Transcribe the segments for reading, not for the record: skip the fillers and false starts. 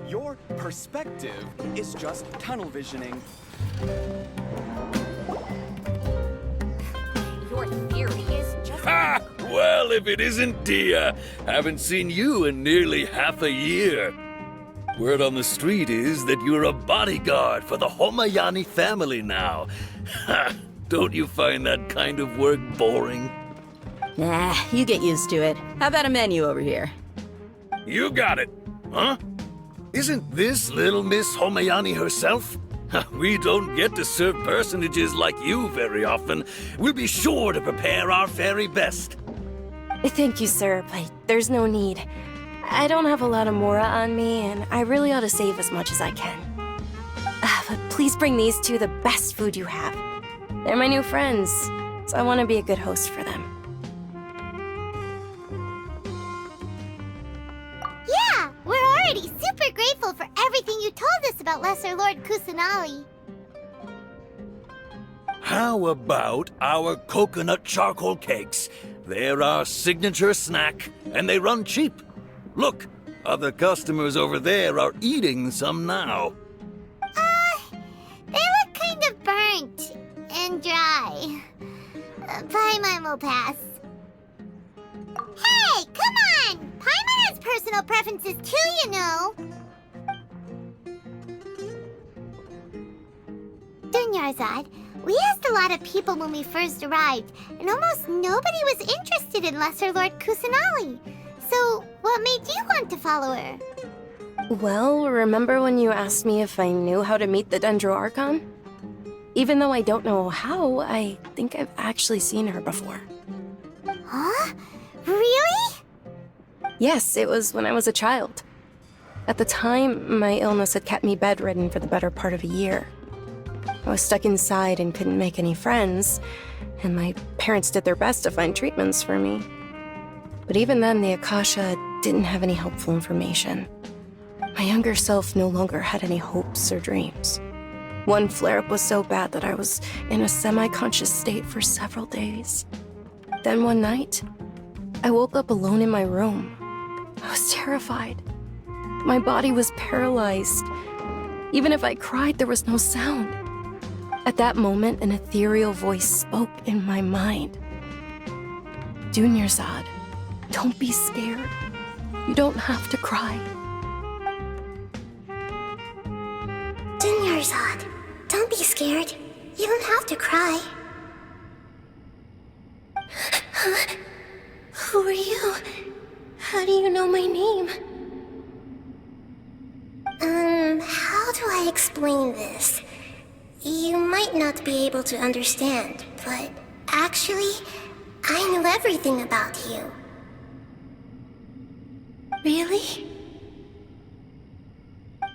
Your perspective is just tunnel visioning. Your theory is just... Ha! Well, if it isn't Dia. Haven't seen you in nearly half a year. Word on the street is that you're a bodyguard for the Homayani family now. Ha! Don't you find that kind of work boring? Nah, you get used to it. How about a menu over here? You got it. Huh? Isn't this little Miss Homayani herself? We don't get to serve personages like you very often. We'll be sure to prepare our very best. Thank you, sir, but there's no need. I don't have a lot of mora on me, and I really ought to save as much as I can. But please bring these two the best food you have. They're my new friends, so I want to be a good host for them. Yeah, we're already super grateful for everything you told us about Lesser Lord Kusanali. How about our coconut charcoal cakes? They're our signature snack, and they run cheap. Look, other customers over there are eating some now. They look kind of burnt and dry. Paimon will pass. Hey, come on! Paimon has personal preferences too, you know. Dunyarzad, we asked a lot of people when we first arrived, and almost nobody was interested in Lesser Lord Kusanali. So, what made you want to follow her? Well, remember when you asked me if I knew how to meet the Dendro Archon? Even though I don't know how, I think I've actually seen her before. Huh? Really? Yes, it was when I was a child. At the time, my illness had kept me bedridden for the better part of a year. I was stuck inside and couldn't make any friends, and my parents did their best to find treatments for me. But even then, the Akasha didn't have any helpful information. My younger self no longer had any hopes or dreams. One flare-up was so bad that I was in a semi-conscious state for several days. Then one night, I woke up alone in my room. I was terrified. My body was paralyzed. Even if I cried, there was no sound. At that moment, an ethereal voice spoke in my mind. Dunyarzad, don't be scared. You don't have to cry. Dunyarzad, don't be scared. You don't have to cry. Who are you? How do you know my name? How do I explain this? You might not be able to understand, but actually, I know everything about you. Really?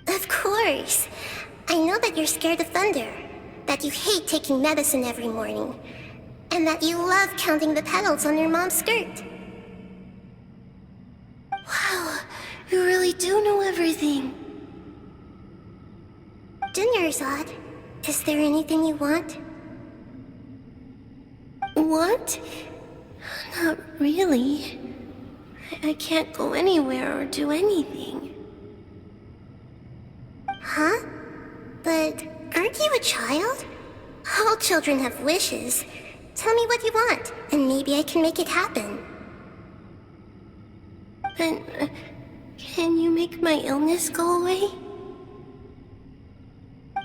Of course. I know that you're scared of thunder, that you hate taking medicine every morning, and that you love counting the petals on your mom's skirt. Wow, you really do know everything. Dunyarzad, is there anything you want? Want? Not really. I can't go anywhere or do anything. Huh? But aren't you a child? All children have wishes. Tell me what you want, and maybe I can make it happen. But can you make my illness go away?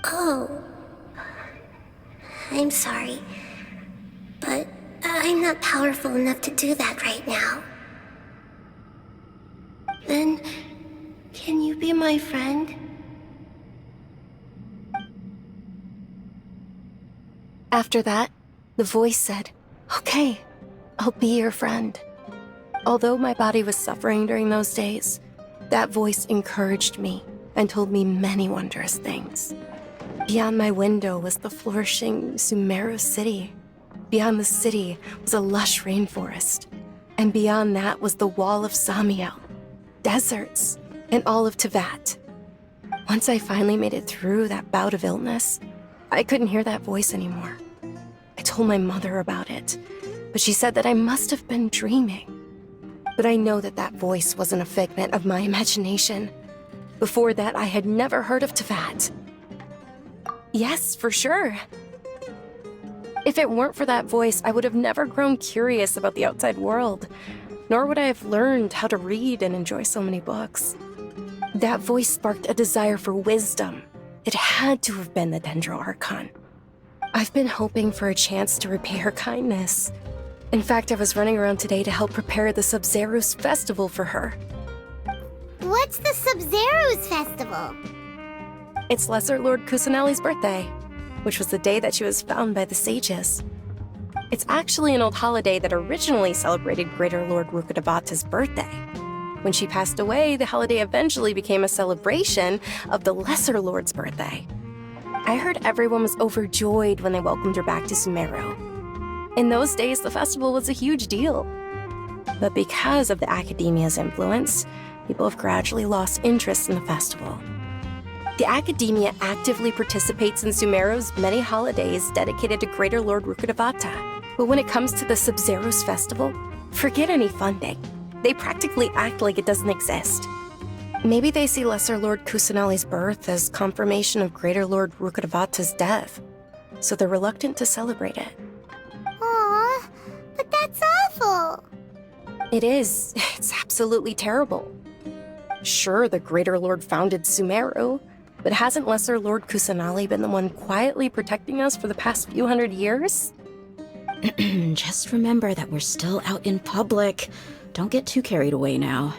Oh. I'm sorry. But I'm not powerful enough to do that right now. Then, can you be my friend? After that, the voice said, "Okay, I'll be your friend." Although my body was suffering during those days, that voice encouraged me and told me many wondrous things. Beyond my window was the flourishing Sumeru city. Beyond the city was a lush rainforest. And beyond that was the wall of Sambil, deserts, and all of Teyvat. Once I finally made it through that bout of illness, I couldn't hear that voice anymore. I told my mother about it, but she said that I must have been dreaming. But I know that that voice wasn't a figment of my imagination. Before that, I had never heard of Teyvat. Yes, for sure. If it weren't for that voice, I would have never grown curious about the outside world, nor would I have learned how to read and enjoy so many books. That voice sparked a desire for wisdom. It had to have been the Dendro Archon. I've been hoping for a chance to repay her kindness. In fact, I was running around today to help prepare the Sabzeruz festival for her. What's the Sabzeruz festival? It's Lesser Lord Kusanali's birthday, which was the day that she was found by the sages. It's actually an old holiday that originally celebrated Greater Lord Rukkhadevata's birthday. When she passed away, the holiday eventually became a celebration of the Lesser Lord's birthday. I heard everyone was overjoyed when they welcomed her back to Sumeru. In those days, the festival was a huge deal. But because of the academia's influence, people have gradually lost interest in the festival. The academia actively participates in Sumeru's many holidays dedicated to Greater Lord Rukkhadevata. But when it comes to the Sabzeruz festival, forget any funding. They practically act like it doesn't exist. Maybe they see Lesser Lord Kusanali's birth as confirmation of Greater Lord Rukkhadevata's death, so they're reluctant to celebrate it. Aw, but that's awful. It is. It's absolutely terrible. Sure, the Greater Lord founded Sumeru, but hasn't Lesser Lord Kusanali been the one quietly protecting us for the past few hundred years? Just remember that we're still out in public. Don't get too carried away now.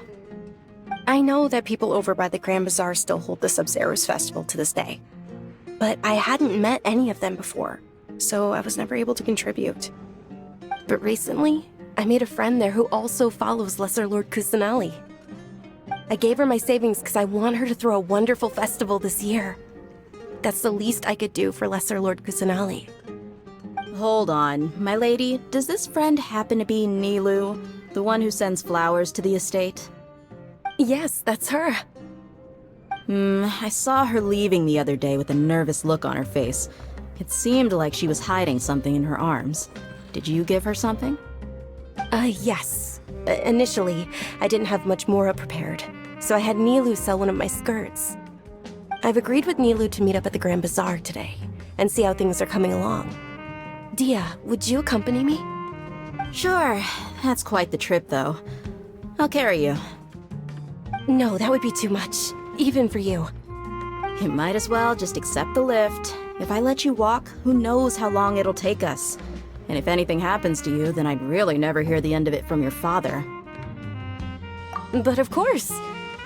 I know that people over by the Grand Bazaar still hold the Sabzeruz festival to this day, but I hadn't met any of them before, so I was never able to contribute. But recently, I made a friend there who also follows Lesser Lord Kusanali. I gave her my savings because I want her to throw a wonderful festival this year. That's the least I could do for Lesser Lord Kusanali. Hold on, my lady. Does this friend happen to be Nilou, the one who sends flowers to the estate? Yes, that's her. I saw her leaving the other day with a nervous look on her face. It seemed like she was hiding something in her arms. Did you give her something? Yes. Initially, I didn't have much more prepared, so I had Nilou sell one of my skirts. I've agreed with Nilou to meet up at the Grand Bazaar today, and see how things are coming along. Dia, would you accompany me? Sure. That's quite the trip, though. I'll carry you. No, that would be too much, even for you. You might as well just accept the lift. If I let you walk, who knows how long it'll take us. And if anything happens to you, then I'd really never hear the end of it from your father. But of course!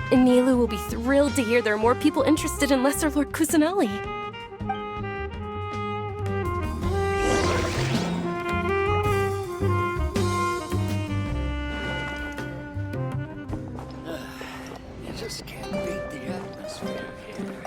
Nilou will be thrilled to hear there are more people interested in Lesser Lord Kusanali. You just can't beat the atmosphere here.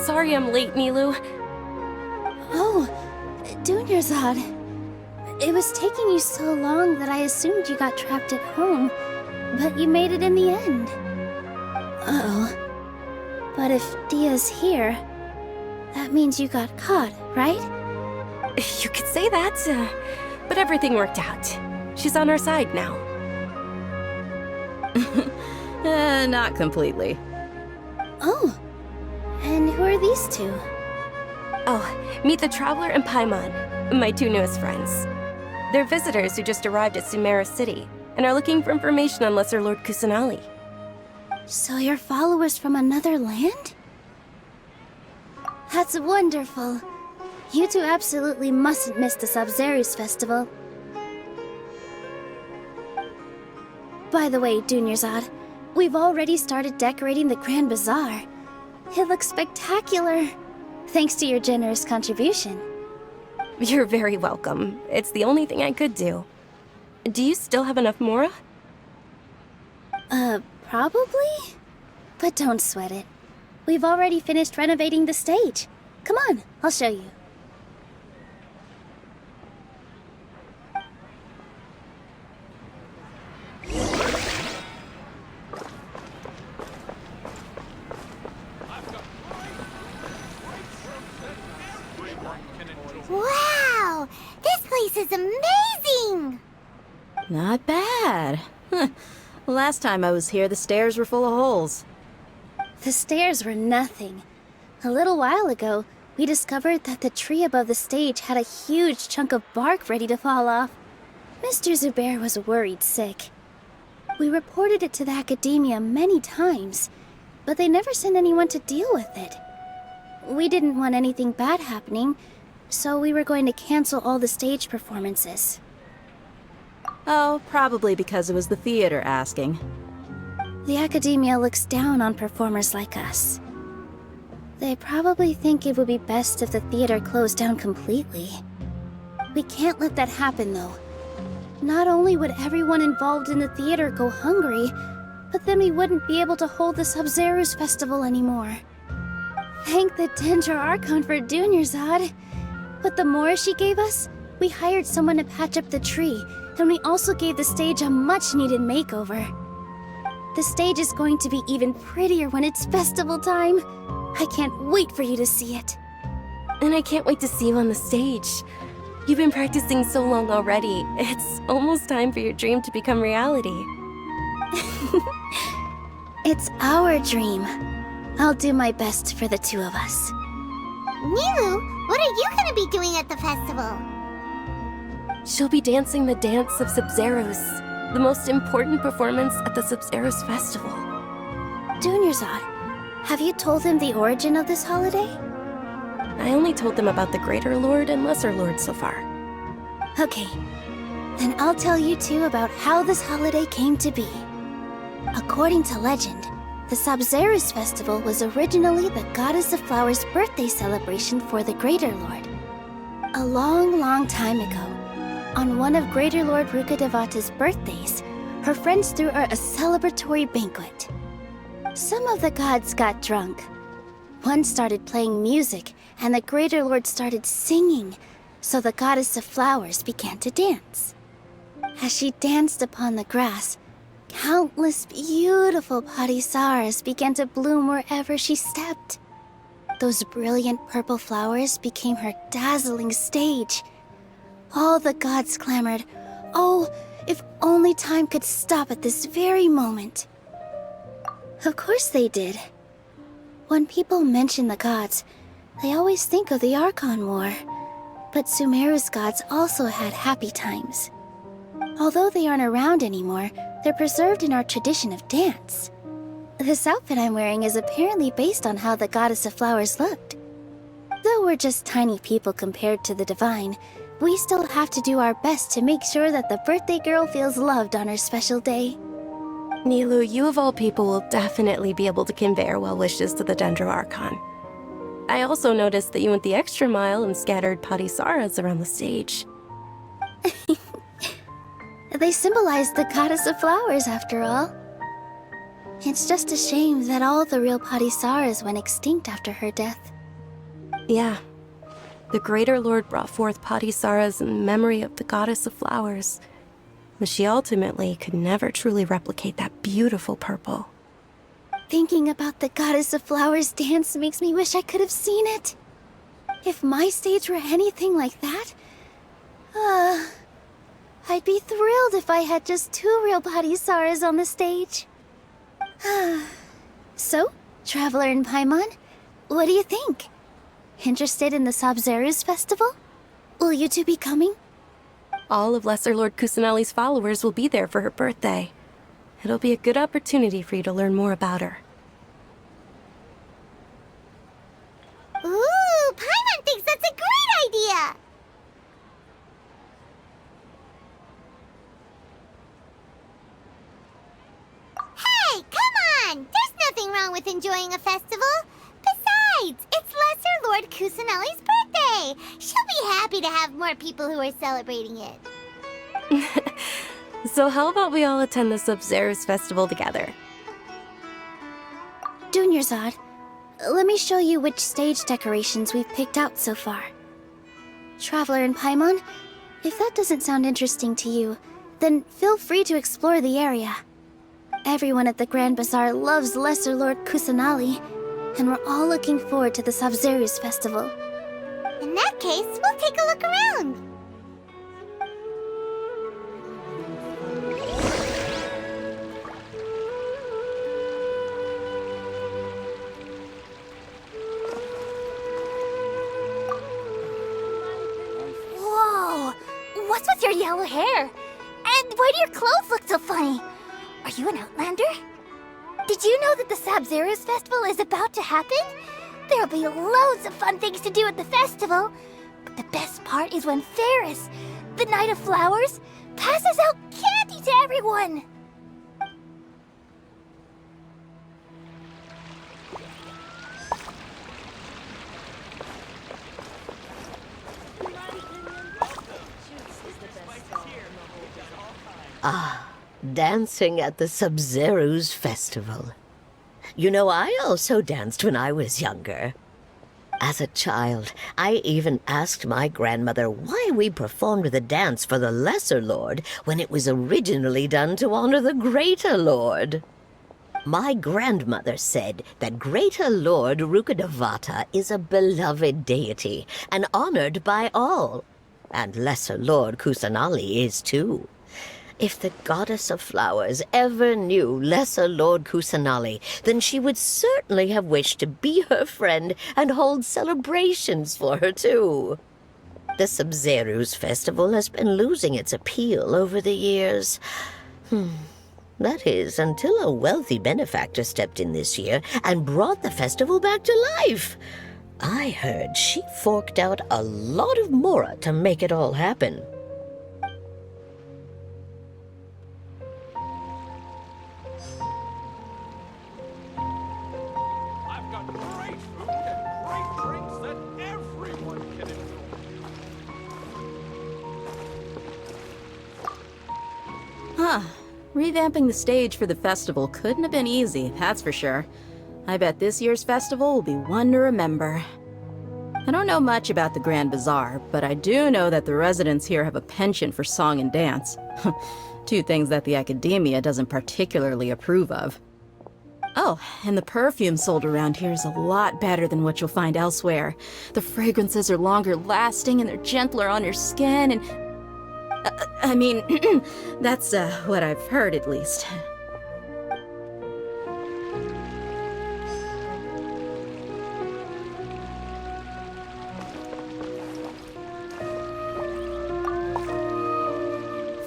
Sorry I'm late, Nilou. Oh, Dunyarzad. It was taking you so long that I assumed you got trapped at home, but you made it in the end. Uh-oh. But if Dia's here, that means you got caught, right? You could say that, but everything worked out. She's on our side now. Not completely. Oh, and who are these two? Oh, meet the Traveler and Paimon, my two newest friends. They're visitors who just arrived at Sumeru City and are looking for information on Lesser Lord Kusanali. So you're followers from another land? That's wonderful. You two absolutely mustn't miss the Sabzeruz festival. By the way, Dunyarzad, we've already started decorating the Grand Bazaar. It looks spectacular, thanks to your generous contribution. You're very welcome. It's the only thing I could do. Do you still have enough mora? Probably? But don't sweat it. We've already finished renovating the stage. Come on, I'll show you. Wow! This place is amazing! Not bad. Last time I was here, the stairs were full of holes. The stairs were nothing. A little while ago, we discovered that the tree above the stage had a huge chunk of bark ready to fall off. Mr. Zubair was worried sick. We reported it to the academia many times, but they never sent anyone to deal with it. We didn't want anything bad happening, so we were going to cancel all the stage performances. Oh, probably because it was the theater asking. The academia looks down on performers like us. They probably think it would be best if the theater closed down completely. We can't let that happen, though. Not only would everyone involved in the theater go hungry, but then we wouldn't be able to hold the Sabzeruz festival anymore. Thank the Archon for Dunyarzad. With the mora she gave us, we hired someone to patch up the tree, and we also gave the stage a much-needed makeover. The stage is going to be even prettier when it's festival time. I can't wait for you to see it. And I can't wait to see you on the stage. You've been practicing so long already. It's almost time for your dream to become reality. It's our dream. I'll do my best for the two of us. Nilou, what are you gonna be doing at the festival? She'll be dancing the dance of Sabzeruz, the most important performance at the Sabzeruz festival. Dunyarzad, have you told them the origin of this holiday? I only told them about the Greater Lord and Lesser Lord so far. Okay, then I'll tell you two about how this holiday came to be. According to legend, the Sabzeruz festival was originally the Goddess of Flowers' birthday celebration for the Greater Lord. A long, long time ago, on one of Greater Lord Rukkhadevata's birthdays, her friends threw her a celebratory banquet. Some of the gods got drunk. One started playing music, and the Greater Lord started singing, so the Goddess of Flowers began to dance. As she danced upon the grass, countless beautiful parisaras began to bloom wherever she stepped. Those brilliant purple flowers became her dazzling stage. All the gods clamored, "Oh, if only time could stop at this very moment." Of course they did. When people mention the gods, they always think of the Archon War. But Sumeru's gods also had happy times. Although they aren't around anymore, they're preserved in our tradition of dance. This outfit I'm wearing is apparently based on how the Goddess of Flowers looked. Though we're just tiny people compared to the divine, we still have to do our best to make sure that the birthday girl feels loved on her special day. Nilou, you of all people will definitely be able to convey our well wishes to the Archon. I also noticed that you went the extra mile and scattered parisaras around the stage. They symbolize the Goddess of Flowers, after all. It's just a shame that all the real parisaras went extinct after her death. Yeah. The Greater Lord brought forth parisaras in memory of the Goddess of Flowers, but she ultimately could never truly replicate that beautiful purple. Thinking about the Goddess of Flowers dance makes me wish I could have seen it. If my stage were anything like that, I'd be thrilled if I had just 2 real body Saras on the stage. So, Traveler and Paimon, what do you think? Interested in the Sabzeruz festival? Will you two be coming? All of Lesser Lord Kusanali's followers will be there for her birthday. It'll be a good opportunity for you to learn more about her. Ooh, Paimon thinks that's a great idea! Hey, come on! There's nothing wrong with enjoying a festival. Besides, it's Lesser Lord Kusanali's birthday. She'll be happy to have more people who are celebrating it. So how about we all attend the Sabzeruz festival together? Dunyarzad, let me show you which stage decorations we've picked out so far. Traveler and Paimon, if that doesn't sound interesting to you, then feel free to explore the area. Everyone at the Grand Bazaar loves Lesser Lord Kusanali, and we're all looking forward to the Sabzeruz festival. In that case, we'll take a look around. Whoa! What's with your yellow hair? And why do your clothes look so funny? Are you an outlander? Did you know that the Sabzeruz festival is about to happen? There'll be loads of fun things to do at the festival. But the best part is when Ferris, the Knight of Flowers, passes out candy to everyone. Dancing at the Sabzeruz festival. You know, I also danced when I was younger. As a child, I even asked my grandmother why we performed the dance for the Lesser Lord when it was originally done to honor the Greater Lord. My grandmother said that Greater Lord Rukkhadevata is a beloved deity and honored by all, and Lesser Lord Kusanali is too. If the Goddess of Flowers ever knew Lesser Lord Kusanali, then she would certainly have wished to be her friend and hold celebrations for her, too. The Sabzeruz festival has been losing its appeal over the years. That is, until a wealthy benefactor stepped in this year and brought the festival back to life. I heard she forked out a lot of mora to make it all happen. Revamping the stage for the festival couldn't have been easy, that's for sure. I bet this year's festival will be one to remember. I don't know much about the Grand Bazaar, but I do know that the residents here have a penchant for song and dance. 2 things that the academia doesn't particularly approve of. Oh, and the perfume sold around here is a lot better than what you'll find elsewhere. The fragrances are longer lasting and they're gentler on your skin and... I mean, that's what I've heard at least.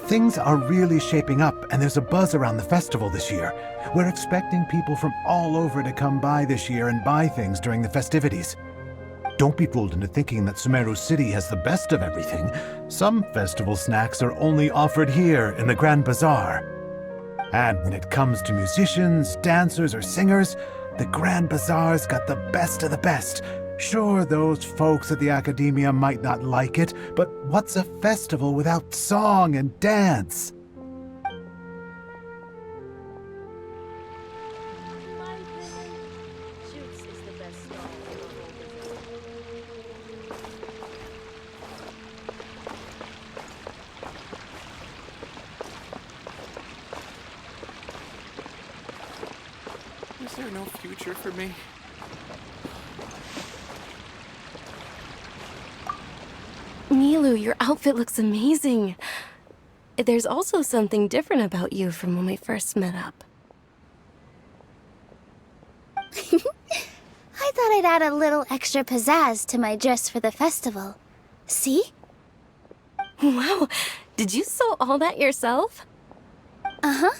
Things are really shaping up, and there's a buzz around the festival this year. We're expecting people from all over to come by this year and buy things during the festivities. Don't be fooled into thinking that Sumeru City has the best of everything. Some festival snacks are only offered here in the Grand Bazaar. And when it comes to musicians, dancers, or singers, the Grand Bazaar's got the best of the best. Sure, those folks at the academia might not like it, but what's a festival without song and dance? Is there no future for me? Nilou, your outfit looks amazing. There's also something different about you from when we first met up. I thought I'd add a little extra pizzazz to my dress for the festival. See? Wow, did you sew all that yourself? Uh-huh.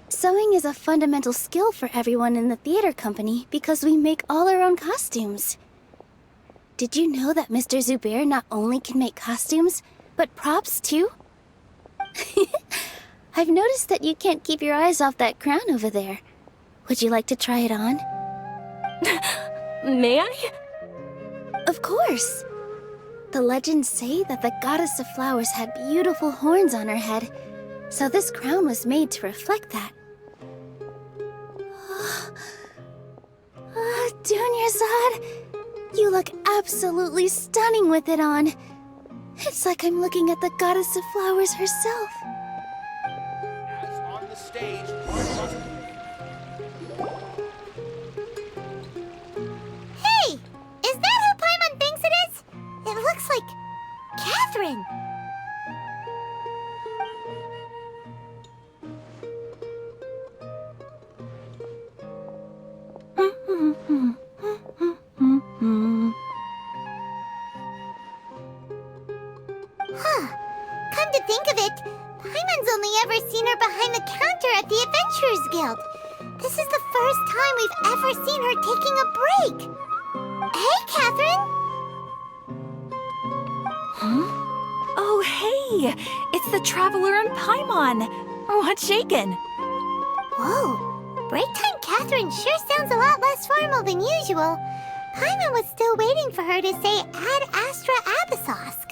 Sewing is a fundamental skill for everyone in the theater company because we make all our own costumes. Did you know that Mr. Zubair not only can make costumes, but props too? I've noticed that you can't keep your eyes off that crown over there. Would you like to try it on? May I? Of course! The legends say that the goddess of flowers had beautiful horns on her head, so this crown was made to reflect that. Dunyarzad, you look absolutely stunning with it on. It's like I'm looking at the goddess of flowers herself. As on the stage, Hey! Is that who Paimon thinks it is? It looks like Catherine. Huh. Come to think of it, Paimon's only ever seen her behind the counter at the Adventurers Guild. This is the first time we've ever seen her taking a break. Hey, Catherine! Oh, hey! It's the Traveler and Paimon! What's shaken? Whoa, break time Catherine sure sounds a lot less formal than usual. Paimon was still waiting for her to say Ad Astra Abyssosk.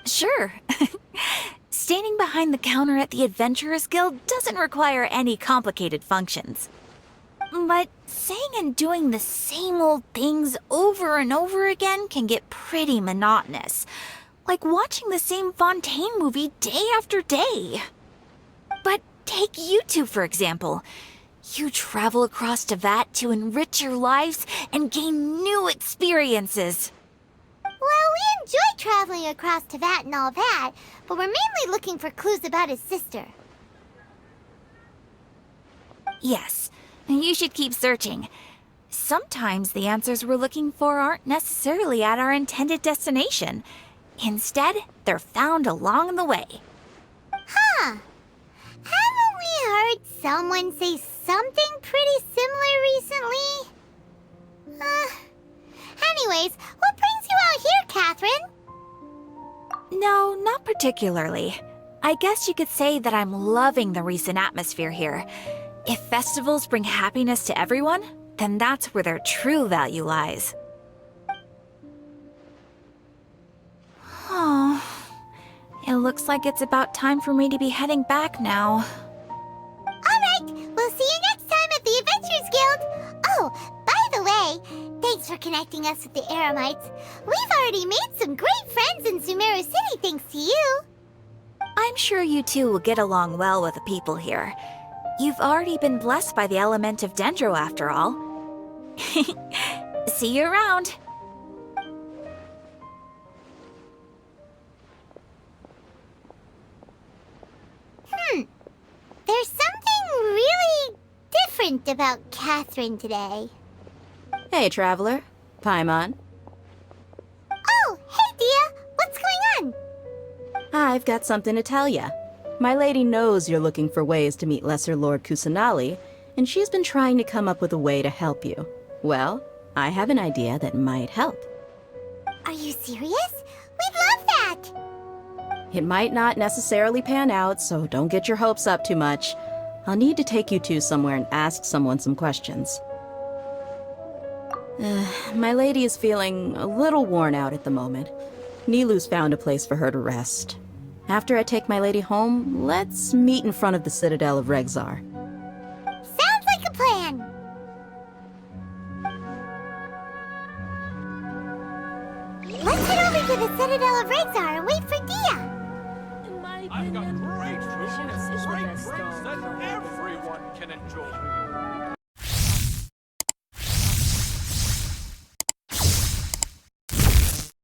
Sure. Standing behind the counter at the Adventurers Guild doesn't require any complicated functions. But saying and doing the same old things over and over again can get pretty monotonous. Like watching the same Fontaine movie day after day. But take you two, for example. You travel across Teyvat to enrich your lives and gain new experiences. Well, we enjoy traveling across Teyvat and all that, but we're mainly looking for clues about his sister. Yes, you should keep searching. Sometimes the answers we're looking for aren't necessarily at our intended destination. Instead, they're found along the way. Huh. Haven't we heard someone say something pretty similar recently? Anyways, what brings you out here, Catherine? No, not particularly. I guess you could say that I'm loving the recent atmosphere here. If festivals bring happiness to everyone, then that's where their true value lies. Oh, it looks like it's about time for me to be heading back now. Alright, we'll see you next time at the Adventurers Guild. Oh, by the way, thanks for connecting us with the Eremites. We've already made some great friends in Sumeru City thanks to you. I'm sure you two will get along well with the people here. You've already been blessed by the element of Dendro after all. See you around. There's something really different about Catherine today. Hey, Traveler. Paimon. Oh, hey, Dia! What's going on? I've got something to tell ya. My lady knows you're looking for ways to meet Lesser Lord Kusanali, and she's been trying to come up with a way to help you. Well, I have an idea that might help. Are you serious? We'd love that! It might not necessarily pan out, so don't get your hopes up too much. I'll need to take you two somewhere and ask someone some questions. My lady is feeling a little worn out at the moment. Nilou's found a place for her to rest. After I take my lady home, let's meet in front of the Citadel of Regzar. Sounds like a plan! Let's head over to the Citadel of Regzar and wait for Dia! I've got great food and great drinks that everyone can enjoy.